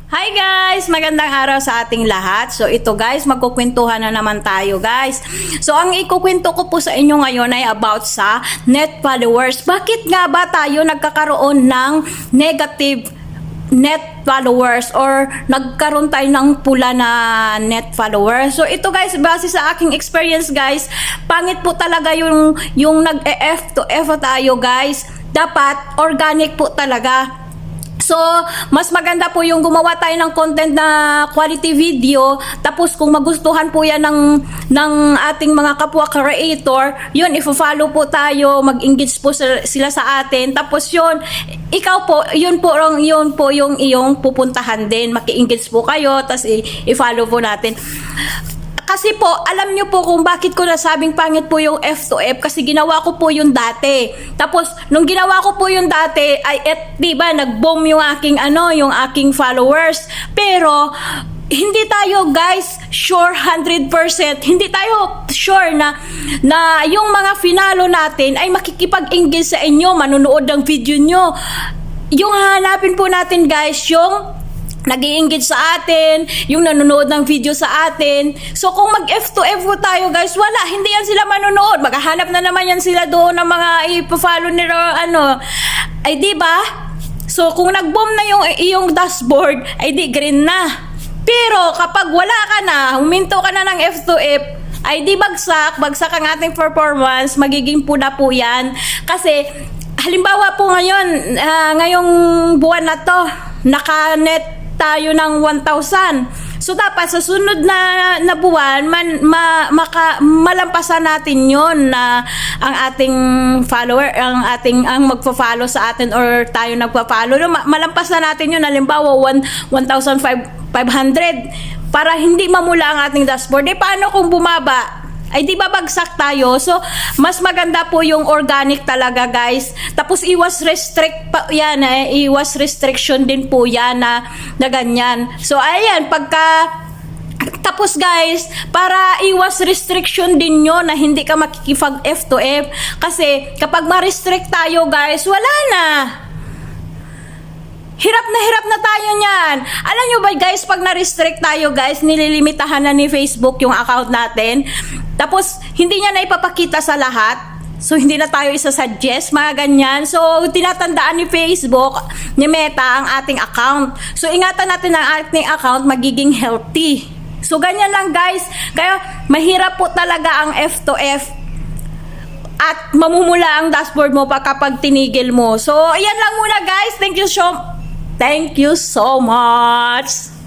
Hi guys! Magandang araw sa ating lahat. So ito guys, magkukwentuhan na naman tayo guys. So ang ikukwento ko po sa inyo ngayon ay about sa net followers. Bakit nga ba tayo nagkakaroon ng negative net followers or nagkaroon tayo ng pula na net followers? So ito guys, base sa aking experience guys, pangit po talaga yung nag-F to F tayo guys. Dapat organic po talaga. So, mas maganda po yung gumawa tayo ng content na quality video. Tapos, kung magustuhan po yan ng ating mga kapwa creator, yun, ifo-follow po tayo, mag-engage po sila sa atin. Tapos, yun, ikaw po, yun po yung iyong pupuntahan din. Maki-engage po kayo, tapos i-follow po natin. Kasi po, alam nyo po kung bakit ko nasabing pangit po yung F to F kasi ginawa ko po yung dati. Tapos, nung ginawa ko po yung dati, ay diba, nag-boom yung aking yung aking followers. Pero, hindi tayo guys sure 100%, hindi tayo sure na yung mga finalo natin ay makikipag-engage sa inyo, manonood ng video nyo. Yung hahanapin po natin guys, yung nag-i-engage sa atin, yung nanonood ng video sa atin. So kung mag-F to F po tayo guys, wala, hindi yan sila manonood. Maghahanap na naman yan sila doon ng mga ipa-follow nila ay di ba? So kung nag-boom na yung iyong dashboard, ay di green na. Pero kapag wala ka na, huminto ka na ng F to F, ay di bagsak ang ating performance, magiging pula po yan. Kasi halimbawa po ngayon, ngayong buwan na to, naka-net tayo ng 1,000. So dapat sa sunod na buwan malampasan natin 'yon na ang ating follower, ang magfo-follow sa atin or tayo nagpa-follow, malampasan natin 'yon. Halimbawa 1,500 para hindi mamula ang ating dashboard. Paano kung bumaba? Ay di ba bagsak tayo? So mas maganda po yung organic talaga guys. Tapos iwas restriction din po yan na ganyan. So ayan, tapos guys, para iwas restriction din nyo na hindi ka makikipag F to F. Kasi kapag ma-restrict tayo guys, wala na. Hirap na tayo niyan. Alam nyo ba guys, pag na-restrict tayo guys, nililimitahan na ni Facebook yung account natin. Tapos, hindi niya na ipapakita sa lahat. So, hindi na tayo isa-suggest, mga ganyan. So, tinatandaan ni Facebook, ni Meta, ang ating account. So, ingatan natin ang ating account, magiging healthy. So, ganyan lang guys. Kaya, mahirap po talaga ang F to F. At mamumula ang dashboard mo pa kapag tinigil mo. So, ayan lang muna guys. Thank you so much.